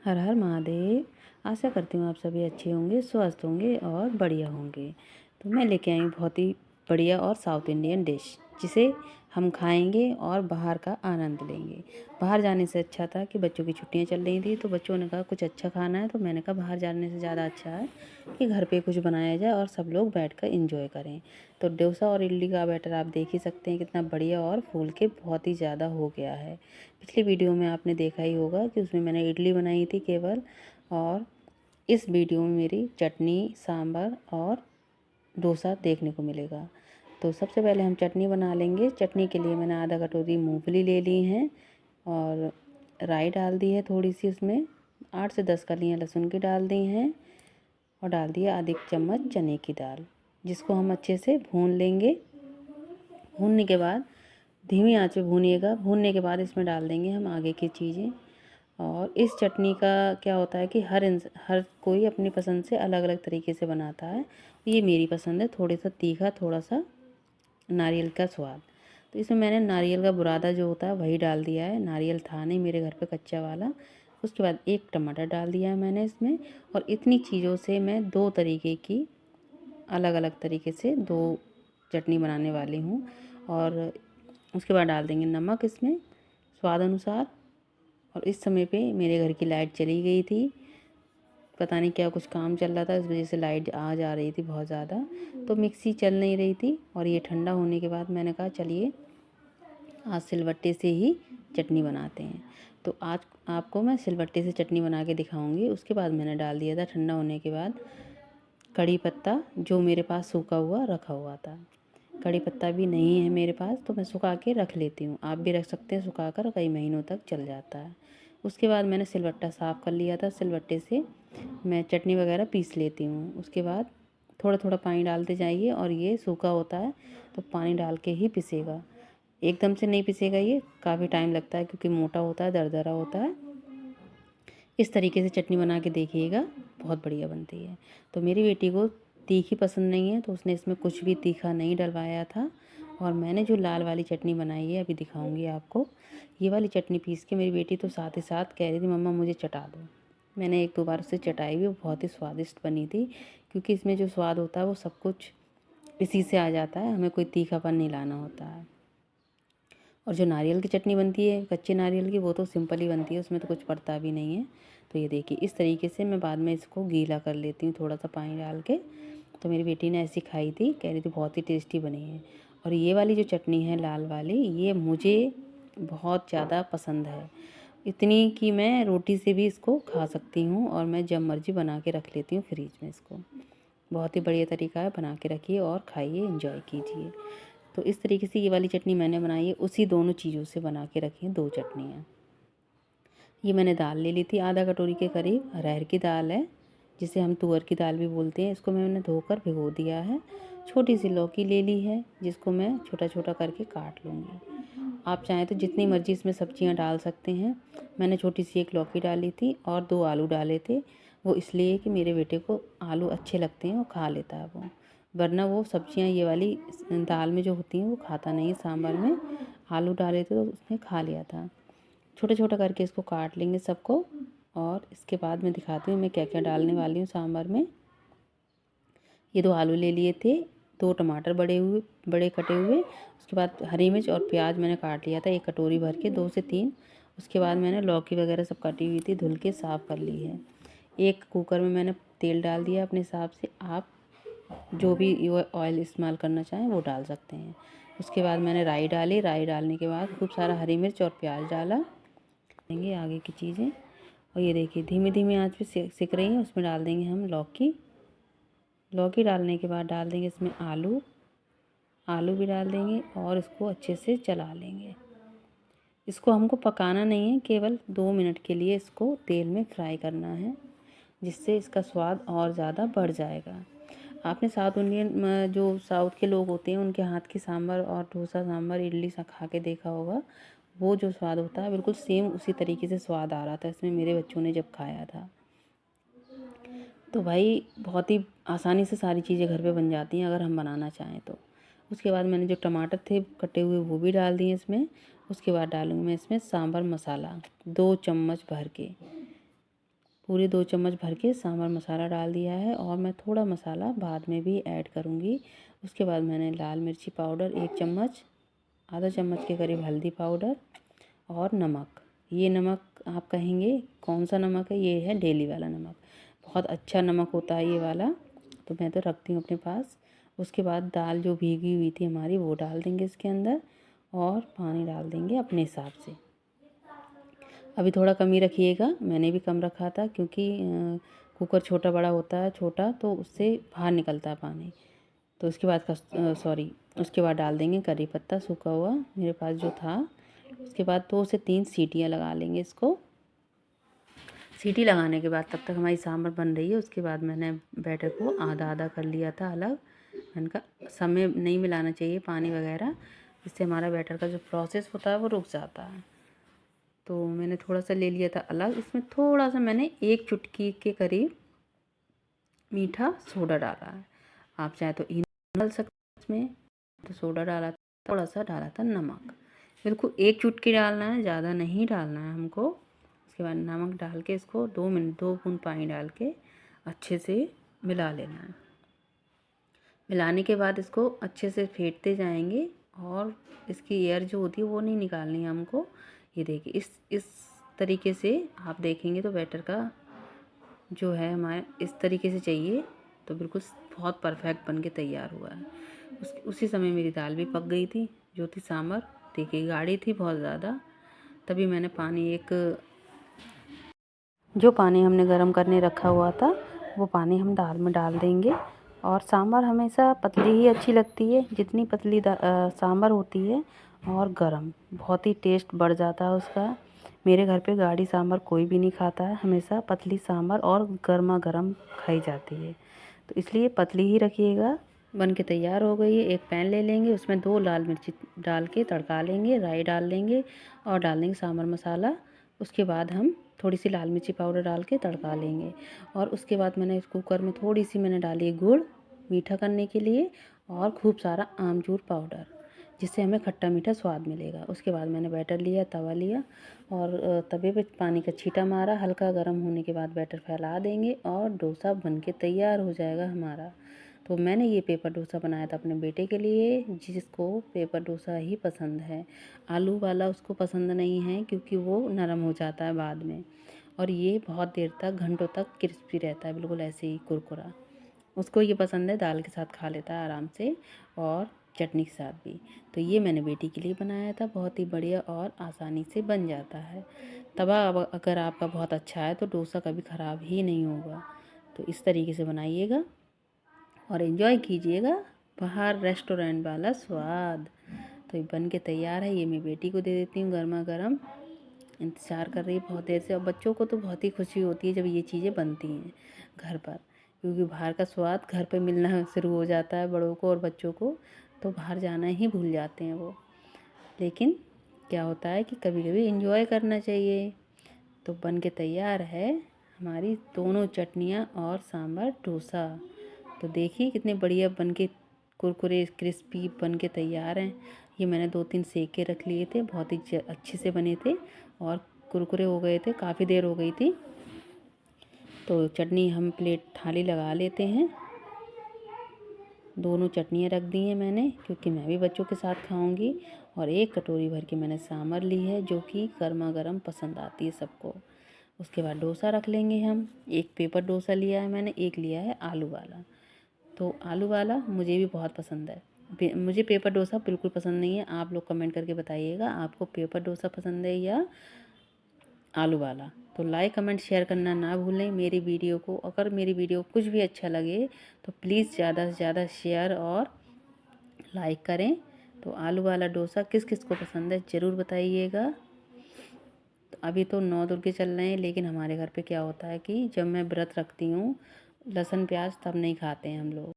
हर हर महादेव। आशा करती हूँ आप सभी अच्छे होंगे, स्वस्थ होंगे और बढ़िया होंगे। तो मैं लेके आई हूँ बहुत ही बढ़िया और साउथ इंडियन डिश, जिसे हम खाएंगे और बाहर का आनंद लेंगे। बाहर जाने से अच्छा था कि बच्चों की छुट्टियां चल रही थी, तो बच्चों ने कहा कुछ अच्छा खाना है, तो मैंने कहा बाहर जाने से ज़्यादा अच्छा है कि घर पे कुछ बनाया जाए और सब लोग बैठकर एंजॉय करें। तो डोसा और इडली का बैटर आप देख ही सकते हैं कितना बढ़िया और फूल के बहुत ही ज़्यादा हो गया है। पिछली वीडियो में आपने देखा ही होगा कि उसमें मैंने इडली बनाई थी केवल, और इस वीडियो में मेरी चटनी, सांभर और डोसा देखने को मिलेगा। तो सबसे पहले हम चटनी बना लेंगे। चटनी के लिए मैंने आधा कटोरी मूंगफली ले ली है और राई डाल दी है थोड़ी सी, उसमें 8 से 10 कलियां लहसुन की डाल दी हैं और डाल दिया आधी चम्मच चने की दाल, जिसको हम अच्छे से भून लेंगे। भूनने के बाद धीमी आंच पे भूनिएगा। भूनने के बाद इसमें डाल देंगे हम आगे की चीज़ें। और इस चटनी का क्या होता है कि हर कोई अपनी पसंद से अलग अलग तरीके से बनाता है। ये मेरी पसंद है, थोड़ा सा तीखा, थोड़ा सा नारियल का स्वाद। तो इसमें मैंने नारियल का बुरादा जो होता है वही डाल दिया है। नारियल था नहीं मेरे घर पे कच्चा वाला। उसके बाद एक टमाटर डाल दिया है मैंने इसमें। और इतनी चीज़ों से मैं दो तरीके की, अलग अलग तरीके से दो चटनी बनाने वाली हूँ। और उसके बाद डाल देंगे नमक इसमें स्वाद अनुसार। और इस समय पे मेरे घर की लाइट चली गई थी, पता नहीं क्या कुछ काम चल रहा था, इस वजह से लाइट आ जा रही थी बहुत ज़्यादा, तो मिक्सी चल नहीं रही थी। और ये ठंडा होने के बाद मैंने कहा चलिए आज सिलबट्टे से ही चटनी बनाते हैं। तो आज आपको मैं सिलबट्टे से चटनी बना के दिखाऊंगी। उसके बाद मैंने डाल दिया था ठंडा होने के बाद कड़ी पत्ता, जो मेरे पास सूखा हुआ रखा हुआ था। कड़ी पत्ता भी नहीं है मेरे पास, तो मैं सुखा के रख लेती हूँ। आप भी रख सकते हैं सुखा कर, कई महीनों तक चल जाता है। उसके बाद मैंने सिलबट्टा साफ़ कर लिया था। सिलबट्टे से मैं चटनी वगैरह पीस लेती हूँ। उसके बाद थोड़ा थोड़ा पानी डालते जाइए, और ये सूखा होता है तो पानी डाल के ही पिसेगा, एकदम से नहीं पिसेगा। ये काफ़ी टाइम लगता है क्योंकि मोटा होता है, दरदरा होता है। इस तरीके से चटनी बना के देखिएगा, बहुत बढ़िया बनती है। तो मेरी बेटी को तीखी पसंद नहीं है, तो उसने इसमें कुछ भी तीखा नहीं डलवाया था। और मैंने जो लाल वाली चटनी बनाई है अभी दिखाऊंगी आपको। ये वाली चटनी पीस के मेरी बेटी तो साथ ही साथ कह रही थी मम्मा मुझे चटा दो। मैंने एक दो बार उससे चटाई भी, वो बहुत ही स्वादिष्ट बनी थी। क्योंकि इसमें जो स्वाद होता है वो सब कुछ इसी से आ जाता है, हमें कोई तीखापन नहीं लाना होता है। और जो नारियल की चटनी बनती है कच्चे नारियल की, वो तो सिंपल ही बनती है, उसमें तो कुछ पड़ता भी नहीं है। तो ये देखिए इस तरीके से मैं बाद में इसको गीला कर लेती हूँ थोड़ा सा पानी डाल के। तो मेरी बेटी ने ऐसी खाई थी, कह रही थी बहुत ही टेस्टी बनी है। और ये वाली जो चटनी है लाल वाली, ये मुझे बहुत ज़्यादा पसंद है, इतनी कि मैं रोटी से भी इसको खा सकती हूँ। और मैं जब मर्जी बना के रख लेती हूँ फ्रिज में इसको। बहुत ही बढ़िया तरीका है, बना के रखिए और खाइए, एंजॉय कीजिए। तो इस तरीके से ये वाली चटनी मैंने बनाई है, उसी दोनों चीज़ों से बना के रखी हैं दो चटनियाँ। ये मैंने दाल ले ली थी आधा कटोरी के करीब, अरहर की दाल है, जिसे हम तुअर की दाल भी बोलते हैं। इसको मैंने धोकर भिगो दिया है। छोटी सी लौकी ले ली है, जिसको मैं छोटा छोटा करके काट लूँगी। आप चाहें तो जितनी मर्जी इसमें सब्जियां डाल सकते हैं। मैंने छोटी सी एक लौकी डाली थी और दो आलू डाले थे। वो इसलिए कि मेरे बेटे को आलू अच्छे लगते हैं और खा लेता है वो, वरना वो सब्जियां ये वाली दाल में जो होती हैं वो खाता नहीं है। सांभर में आलू डाले थे तो उसने खा लिया था। छोटा छोटा करके इसको काट लेंगे सबको। और इसके बाद मैं दिखाती हूँ मैं क्या क्या डालने वाली हूँ सांभर में। ये दो आलू ले लिए थे, दो टमाटर बड़े कटे हुए। उसके बाद हरी मिर्च और प्याज मैंने काट लिया था एक कटोरी भर के, 2 से 3। उसके बाद मैंने लौकी वगैरह सब कटी हुई थी, धुल के साफ़ कर ली है। एक कुकर में मैंने तेल डाल दिया अपने हिसाब से, आप जो भी ऑयल इस्तेमाल करना चाहें वो डाल सकते हैं। उसके बाद मैंने राई डाली। राई डालने के बाद खूब सारा हरी मिर्च और प्याज डाला। देंगे आगे की चीज़ें। और ये देखिए धीमी धीमी आंच पे सिक रही है। उसमें डाल देंगे हम लौकी। लौकी डालने के बाद डाल देंगे इसमें आलू। आलू भी डाल देंगे और इसको अच्छे से चला लेंगे। इसको हमको पकाना नहीं है, केवल 2 मिनट के लिए इसको तेल में फ्राई करना है, जिससे इसका स्वाद और ज़्यादा बढ़ जाएगा। आपने साउथ इंडियन जो साउथ के लोग होते हैं उनके हाथ की सांभर और डोसा सांभर इडली सा खा के देखा होगा। वो जो स्वाद होता है बिल्कुल सेम उसी तरीके से स्वाद आ रहा था इसमें मेरे बच्चों ने जब खाया था। तो भाई बहुत ही आसानी से सारी चीज़ें घर पे बन जाती हैं अगर हम बनाना चाहें तो। उसके बाद मैंने जो टमाटर थे कटे हुए वो भी डाल दिए इसमें। उसके बाद डालूँगी मैं इसमें सांभर मसाला 2 चम्मच भर के। पूरे 2 चम्मच भर के सांभर मसाला डाल दिया है और मैं थोड़ा मसाला बाद में भी ऐड करूँगी। उसके बाद मैंने लाल मिर्ची पाउडर 1 चम्मच, आधा चम्मच के करीब हल्दी पाउडर और नमक। ये नमक आप कहेंगे कौन सा नमक है, ये है डेली वाला नमक। बहुत अच्छा नमक होता है ये वाला, तो मैं तो रखती हूँ अपने पास। उसके बाद दाल जो भीगी हुई थी हमारी वो डाल देंगे इसके अंदर और पानी डाल देंगे अपने हिसाब से। अभी थोड़ा कम ही रखिएगा, मैंने भी कम रखा था क्योंकि कुकर छोटा बड़ा होता है, छोटा तो उससे बाहर निकलता है पानी। तो उसके बाद उसके बाद डाल देंगे करी पत्ता सूखा हुआ मेरे पास जो था। उसके बाद 2 से 3 सीटियाँ लगा लेंगे इसको। सीटी लगाने के बाद तब तक हमारी सांभर बन रही है। उसके बाद मैंने बैटर को आधा आधा कर लिया था अलग। मैंने कहा समय नहीं मिलाना चाहिए पानी वगैरह, इससे हमारा बैटर का जो प्रोसेस होता है वो रुक जाता है। तो मैंने थोड़ा सा ले लिया था अलग। इसमें थोड़ा सा मैंने 1 चुटकी के करीब मीठा सोडा डाला है। आप चाहे तो इनो डाल सकते हैं इसमें, तो सोडा डाला था, थोड़ा सा डाला था नमक। बिल्कुल 1 चुटकी डालना है, ज़्यादा नहीं डालना है हमको। उसके बाद नमक डाल के इसको 2 बूंद पानी डाल के अच्छे से मिला लेना है। मिलाने के बाद इसको अच्छे से फेंटते जाएंगे और इसकी एयर जो होती है वो नहीं निकालनी है हमको। ये देखिए इस तरीके से आप देखेंगे तो बैटर का जो है हमारे इस तरीके से चाहिए, तो बिल्कुल बहुत परफेक्ट बन के तैयार हुआ है। उसी समय मेरी दाल भी पक गई थी जो थी सांभर। देखिए गाढ़ी थी बहुत ज़्यादा, तभी मैंने जो पानी हमने गरम करने रखा हुआ था वो पानी हम दाल में डाल देंगे। और सांभर हमेशा पतली ही अच्छी लगती है, जितनी पतली सांभर होती है और गरम बहुत ही टेस्ट बढ़ जाता है उसका। मेरे घर पे गाढ़ी सांभर कोई भी नहीं खाता है, हमेशा पतली सांभर और गर्मा गर्म खाई जाती है, तो इसलिए पतली ही रखिएगा। बन के तैयार हो गई है। एक पैन ले लेंगे, उसमें 2 लाल मिर्ची डाल के तड़का लेंगे, राई डाल देंगे और डाल देंगे सांभर मसाला। उसके बाद हम थोड़ी सी लाल मिर्ची पाउडर डाल के तड़का लेंगे। और उसके बाद मैंने इस कुकर में थोड़ी सी मैंने डाली गुड़ मीठा करने के लिए और खूब सारा आमचूर पाउडर, जिससे हमें खट्टा मीठा स्वाद मिलेगा। उसके बाद मैंने बैटर लिया, तवा लिया और तवे पे पानी का छींटा मारा। हल्का गर्म होने के बाद बैटर फैला देंगे और डोसा बन के तैयार हो जाएगा हमारा। तो मैंने ये पेपर डोसा बनाया था अपने बेटे के लिए, जिसको पेपर डोसा ही पसंद है। आलू वाला उसको पसंद नहीं है क्योंकि वो नरम हो जाता है बाद में, और ये बहुत देर तक घंटों तक क्रिस्पी रहता है, बिल्कुल ऐसे ही कुरकुरा। उसको ये पसंद है, दाल के साथ खा लेता है आराम से और चटनी के साथ भी। तो ये मैंने बेटी के लिए बनाया था, बहुत ही बढ़िया और आसानी से बन जाता है। तवा अगर आपका बहुत अच्छा है तो डोसा कभी ख़राब ही नहीं होगा। तो इस तरीके से बनाइएगा और एंजॉय कीजिएगा बाहर रेस्टोरेंट वाला स्वाद। तो ये बन के तैयार है, ये मैं बेटी को दे देती हूँ गर्मा गर्म। इंतज़ार कर रही है बहुत देर से, और बच्चों को तो बहुत ही खुशी होती है जब ये चीज़ें बनती हैं घर पर, क्योंकि बाहर का स्वाद घर पे मिलना शुरू हो जाता है बड़ों को और बच्चों को, तो बाहर जाना ही भूल जाते हैं वो। लेकिन क्या होता है कि कभी कभी एंजॉय करना चाहिए। तो बन के तैयार है हमारी दोनों चटनियाँ और सांभर डोसा। तो देखिए कितने बढ़िया बन के कुरकुरे क्रिस्पी बन के तैयार हैं। ये मैंने 2-3 सेक के रख लिए थे, बहुत ही अच्छे से बने थे और कुरकुरे हो गए थे, काफ़ी देर हो गई थी। तो चटनी हम प्लेट थाली लगा लेते हैं। दोनों चटनियाँ रख दी हैं मैंने क्योंकि मैं भी बच्चों के साथ खाऊंगी। और 1 कटोरी भर के मैंने सांभर ली है जो कि गर्मा गर्म पसंद आती है सबको। उसके बाद डोसा रख लेंगे हम। 1 पेपर डोसा लिया है मैंने, 1 लिया है आलू वाला। तो आलू वाला मुझे भी बहुत पसंद है। मुझे पेपर डोसा बिल्कुल पसंद नहीं है। आप लोग कमेंट करके बताइएगा आपको पेपर डोसा पसंद है या आलू वाला। तो लाइक कमेंट शेयर करना ना भूलें मेरी वीडियो को। अगर मेरी वीडियो कुछ भी अच्छा लगे तो प्लीज़ ज़्यादा से ज़्यादा शेयर और लाइक करें। तो आलू वाला डोसा किस किस को पसंद है ज़रूर बताइएगा। तो अभी तो 9 दुर्गे चल रहे हैं, लेकिन हमारे घर पे क्या होता है कि जब मैं व्रत रखती हूँ लहसुन प्याज तब नहीं खाते हैं हम लोग।